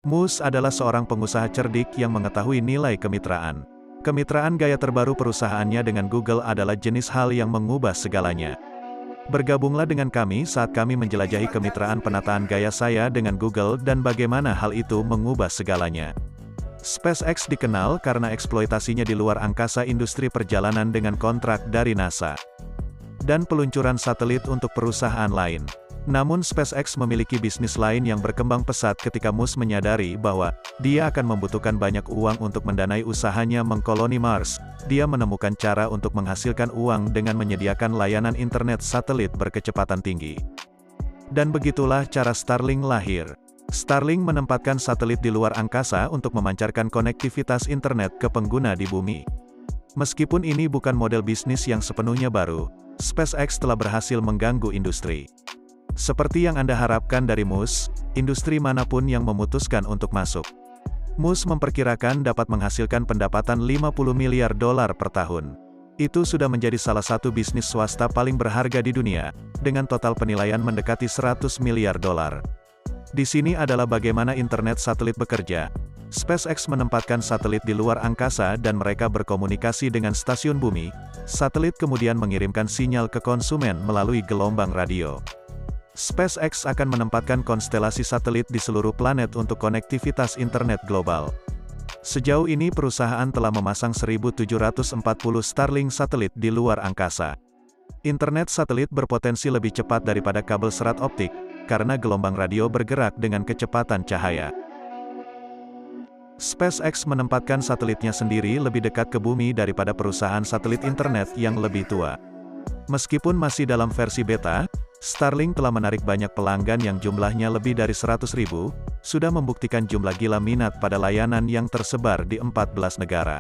Musk adalah seorang pengusaha cerdik yang mengetahui nilai kemitraan. Kemitraan gaya terbaru perusahaannya dengan Google adalah jenis hal yang mengubah segalanya. Bergabunglah dengan kami saat kami menjelajahi kemitraan penataan gaya saya dengan Google dan bagaimana hal itu mengubah segalanya. SpaceX dikenal karena eksploitasinya di luar angkasa industri perjalanan dengan kontrak dari NASA dan peluncuran satelit untuk perusahaan lain. Namun SpaceX memiliki bisnis lain yang berkembang pesat ketika Musk menyadari bahwa dia akan membutuhkan banyak uang untuk mendanai usahanya mengkoloni Mars. Dia menemukan cara untuk menghasilkan uang dengan menyediakan layanan internet satelit berkecepatan tinggi. Dan begitulah cara Starlink lahir. Starlink menempatkan satelit di luar angkasa untuk memancarkan konektivitas internet ke pengguna di bumi. Meskipun ini bukan model bisnis yang sepenuhnya baru, SpaceX telah berhasil mengganggu industri. Seperti yang Anda harapkan dari Musk, industri manapun yang memutuskan untuk masuk. Musk memperkirakan dapat menghasilkan pendapatan $50 miliar per tahun. Itu sudah menjadi salah satu bisnis swasta paling berharga di dunia, dengan total penilaian mendekati $100 miliar. Di sini adalah bagaimana internet satelit bekerja. SpaceX menempatkan satelit di luar angkasa dan mereka berkomunikasi dengan stasiun bumi. Satelit kemudian mengirimkan sinyal ke konsumen melalui gelombang radio. SpaceX akan menempatkan konstelasi satelit di seluruh planet untuk konektivitas internet global. Sejauh ini perusahaan telah memasang 1.740 Starlink satelit di luar angkasa. Internet satelit berpotensi lebih cepat daripada kabel serat optik, karena gelombang radio bergerak dengan kecepatan cahaya. SpaceX menempatkan satelitnya sendiri lebih dekat ke bumi daripada perusahaan satelit internet yang lebih tua. Meskipun masih dalam versi beta, Starlink telah menarik banyak pelanggan yang jumlahnya lebih dari 100.000, sudah membuktikan jumlah gila minat pada layanan yang tersebar di 14 negara.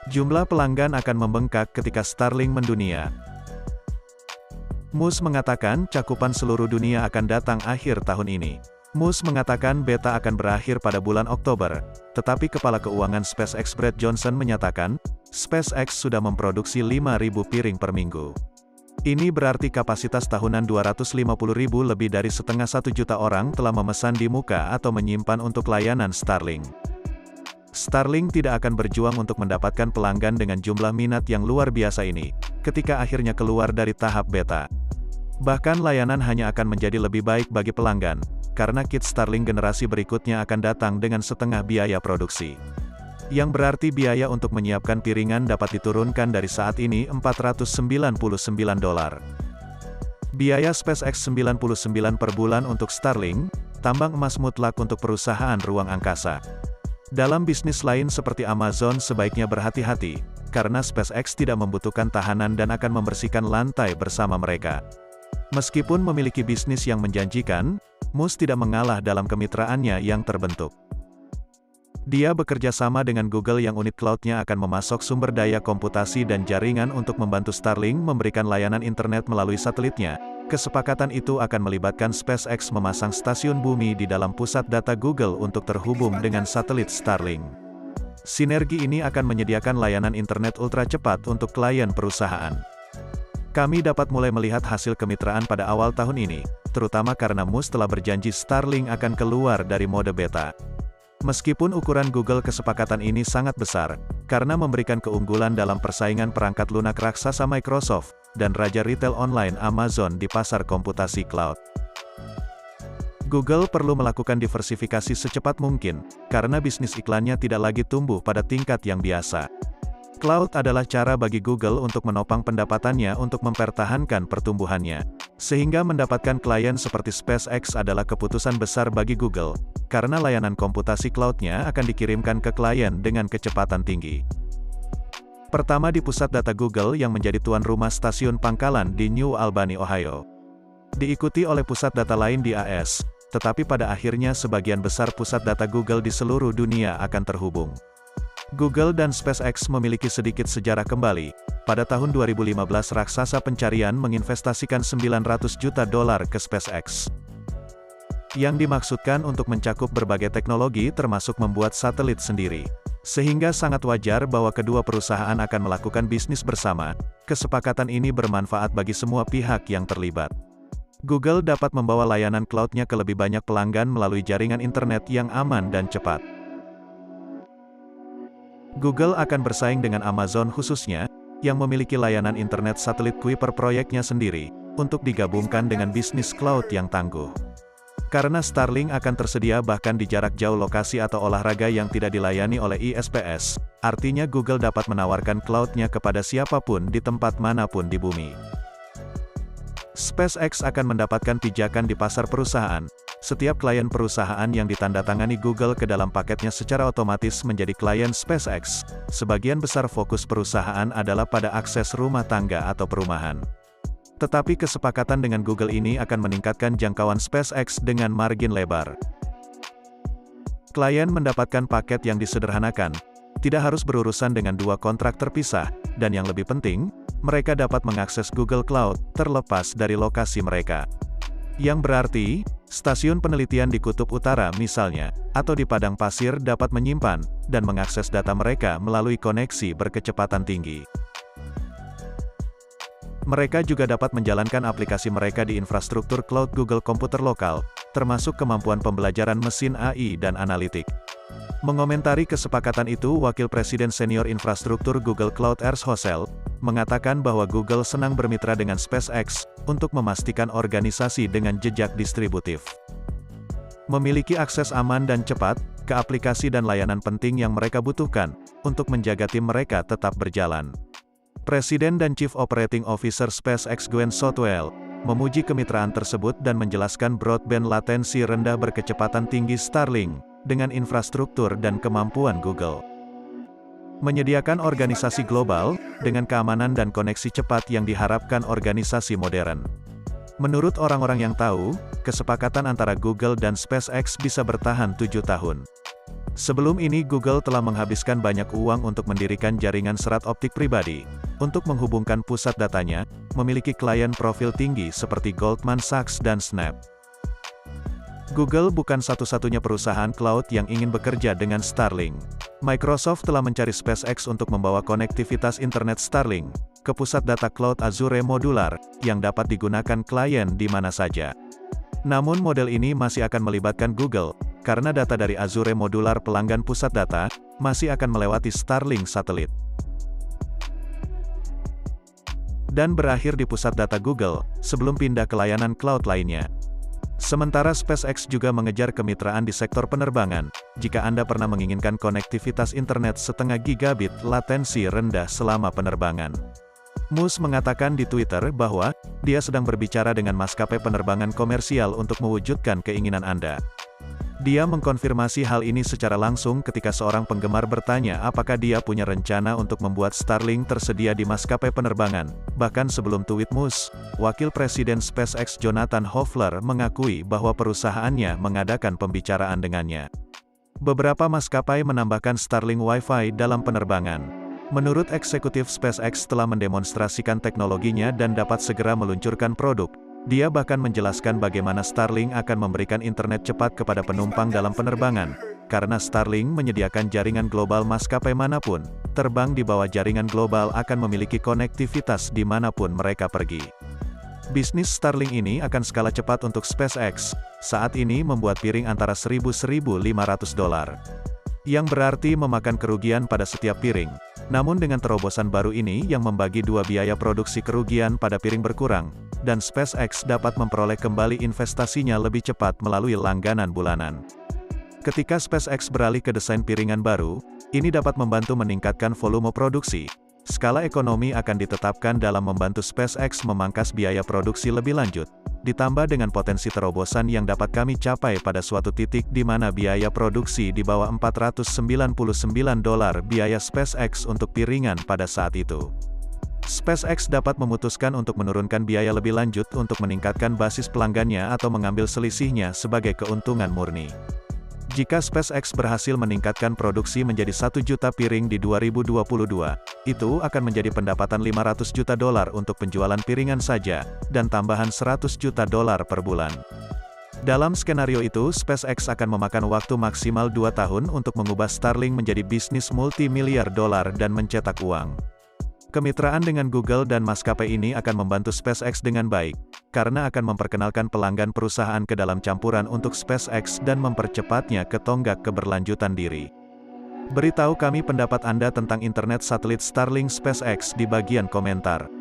Jumlah pelanggan akan membengkak ketika Starlink mendunia. Musk mengatakan cakupan seluruh dunia akan datang akhir tahun ini. Musk mengatakan beta akan berakhir pada bulan Oktober, tetapi Kepala Keuangan SpaceX Brad Johnson menyatakan, SpaceX sudah memproduksi 5.000 piring per minggu. Ini berarti kapasitas tahunan 250.000 lebih dari 1,5 juta orang telah memesan di muka atau menyimpan untuk layanan Starlink. Starlink tidak akan berjuang untuk mendapatkan pelanggan dengan jumlah minat yang luar biasa ini, ketika akhirnya keluar dari tahap beta. Bahkan layanan hanya akan menjadi lebih baik bagi pelanggan, karena kit Starlink generasi berikutnya akan datang dengan setengah biaya produksi. Yang berarti biaya untuk menyiapkan piringan dapat diturunkan dari saat ini $499. Biaya SpaceX $99 per bulan untuk Starlink, tambang emas mutlak untuk perusahaan ruang angkasa. Dalam bisnis lain seperti Amazon sebaiknya berhati-hati, karena SpaceX tidak membutuhkan tahanan dan akan membersihkan lantai bersama mereka. Meskipun memiliki bisnis yang menjanjikan, Musk tidak mengalah dalam kemitraannya yang terbentuk. Dia bekerja sama dengan Google yang unit cloud-nya akan memasok sumber daya komputasi dan jaringan untuk membantu Starlink memberikan layanan internet melalui satelitnya. Kesepakatan itu akan melibatkan SpaceX memasang stasiun bumi di dalam pusat data Google untuk terhubung dengan satelit Starlink. Sinergi ini akan menyediakan layanan internet ultra cepat untuk klien perusahaan. Kami dapat mulai melihat hasil kemitraan pada awal tahun ini, terutama karena Musk telah berjanji Starlink akan keluar dari mode beta. Meskipun ukuran Google kesepakatan ini sangat besar, karena memberikan keunggulan dalam persaingan perangkat lunak raksasa Microsoft, dan raja retail online Amazon di pasar komputasi cloud. Google perlu melakukan diversifikasi secepat mungkin, karena bisnis iklannya tidak lagi tumbuh pada tingkat yang biasa. Cloud adalah cara bagi Google untuk menopang pendapatannya untuk mempertahankan pertumbuhannya. Sehingga mendapatkan klien seperti SpaceX adalah keputusan besar bagi Google, karena layanan komputasi cloud-nya akan dikirimkan ke klien dengan kecepatan tinggi. Pertama di pusat data Google yang menjadi tuan rumah stasiun pangkalan di New Albany, Ohio. Diikuti oleh pusat data lain di AS, tetapi pada akhirnya sebagian besar pusat data Google di seluruh dunia akan terhubung. Google dan SpaceX memiliki sedikit sejarah kembali. Pada tahun 2015 raksasa pencarian menginvestasikan $900 juta ke SpaceX. Yang dimaksudkan untuk mencakup berbagai teknologi termasuk membuat satelit sendiri. Sehingga sangat wajar bahwa kedua perusahaan akan melakukan bisnis bersama. Kesepakatan ini bermanfaat bagi semua pihak yang terlibat. Google dapat membawa layanan cloud-nya ke lebih banyak pelanggan melalui jaringan internet yang aman dan cepat. Google akan bersaing dengan Amazon khususnya, yang memiliki layanan internet satelit Kuiper proyeknya sendiri, untuk digabungkan dengan bisnis cloud yang tangguh. Karena Starlink akan tersedia bahkan di jarak jauh lokasi atau olahraga yang tidak dilayani oleh ISPs, artinya Google dapat menawarkan cloud-nya kepada siapapun di tempat manapun di bumi. SpaceX akan mendapatkan pijakan di pasar perusahaan. Setiap klien perusahaan yang ditandatangani Google ke dalam paketnya secara otomatis menjadi klien SpaceX. Sebagian besar fokus perusahaan adalah pada akses rumah tangga atau perumahan. Tetapi kesepakatan dengan Google ini akan meningkatkan jangkauan SpaceX dengan margin lebar. Klien mendapatkan paket yang disederhanakan, tidak harus berurusan dengan dua kontrak terpisah, dan yang lebih penting, mereka dapat mengakses Google Cloud, terlepas dari lokasi mereka. Yang berarti, stasiun penelitian di Kutub Utara misalnya, atau di padang pasir dapat menyimpan, dan mengakses data mereka melalui koneksi berkecepatan tinggi. Mereka juga dapat menjalankan aplikasi mereka di infrastruktur cloud Google komputer lokal, termasuk kemampuan pembelajaran mesin AI dan analitik. Mengomentari kesepakatan itu, Wakil Presiden Senior Infrastruktur Google Cloud Urs Hosel, mengatakan bahwa Google senang bermitra dengan SpaceX, untuk memastikan organisasi dengan jejak distributif. Memiliki akses aman dan cepat, ke aplikasi dan layanan penting yang mereka butuhkan, untuk menjaga tim mereka tetap berjalan. Presiden dan Chief Operating Officer SpaceX Gwen Sotwell, memuji kemitraan tersebut dan menjelaskan broadband latensi rendah berkecepatan tinggi Starlink, dengan infrastruktur dan kemampuan Google. Menyediakan organisasi global, dengan keamanan dan koneksi cepat yang diharapkan organisasi modern. Menurut orang-orang yang tahu, kesepakatan antara Google dan SpaceX bisa bertahan 7 tahun. Sebelum ini Google telah menghabiskan banyak uang untuk mendirikan jaringan serat optik pribadi, untuk menghubungkan pusat datanya, memiliki klien profil tinggi seperti Goldman Sachs dan Snap. Google bukan satu-satunya perusahaan cloud yang ingin bekerja dengan Starlink. Microsoft telah mencari SpaceX untuk membawa konektivitas internet Starlink ke pusat data cloud Azure modular, yang dapat digunakan klien di mana saja. Namun model ini masih akan melibatkan Google, karena data dari Azure modular pelanggan pusat data, masih akan melewati Starlink satelit. Dan berakhir di pusat data Google, sebelum pindah ke layanan cloud lainnya. Sementara SpaceX juga mengejar kemitraan di sektor penerbangan. Jika Anda pernah menginginkan konektivitas internet setengah gigabit latensi rendah selama penerbangan. Musk mengatakan di Twitter bahwa dia sedang berbicara dengan maskapai penerbangan komersial untuk mewujudkan keinginan Anda. Dia mengkonfirmasi hal ini secara langsung ketika seorang penggemar bertanya apakah dia punya rencana untuk membuat Starlink tersedia di maskapai penerbangan. Bahkan sebelum tweet Musk, Wakil Presiden SpaceX Jonathan Hoffler mengakui bahwa perusahaannya mengadakan pembicaraan dengannya. Beberapa maskapai menambahkan Starlink Wi-Fi dalam penerbangan. Menurut eksekutif SpaceX telah mendemonstrasikan teknologinya dan dapat segera meluncurkan produk. Dia bahkan menjelaskan bagaimana Starlink akan memberikan internet cepat kepada penumpang dalam penerbangan, karena Starlink menyediakan jaringan global maskapai manapun, terbang di bawah jaringan global akan memiliki konektivitas dimanapun mereka pergi. Bisnis Starlink ini akan skala cepat untuk SpaceX, saat ini membuat piring antara $1.000–1.500. Yang berarti memakan kerugian pada setiap piring. Namun dengan terobosan baru ini yang membagi dua biaya produksi kerugian pada piring berkurang, dan SpaceX dapat memperoleh kembali investasinya lebih cepat melalui langganan bulanan. Ketika SpaceX beralih ke desain piringan baru, ini dapat membantu meningkatkan volume produksi. Skala ekonomi akan ditetapkan dalam membantu SpaceX memangkas biaya produksi lebih lanjut, ditambah dengan potensi terobosan yang dapat kami capai pada suatu titik di mana biaya produksi di bawah $499 biaya SpaceX untuk piringan pada saat itu. SpaceX dapat memutuskan untuk menurunkan biaya lebih lanjut untuk meningkatkan basis pelanggannya atau mengambil selisihnya sebagai keuntungan murni. Jika SpaceX berhasil meningkatkan produksi menjadi 1 juta piring di 2022, itu akan menjadi pendapatan $500 juta untuk penjualan piringan saja, dan tambahan $100 juta per bulan. Dalam skenario itu, SpaceX akan memakan waktu maksimal 2 tahun untuk mengubah Starlink menjadi bisnis multi-miliar dolar dan mencetak uang. Kemitraan dengan Google dan maskapai ini akan membantu SpaceX dengan baik, karena akan memperkenalkan pelanggan perusahaan ke dalam campuran untuk SpaceX dan mempercepatnya ke tonggak keberlanjutan diri. Beritahu kami pendapat Anda tentang internet satelit Starlink SpaceX di bagian komentar.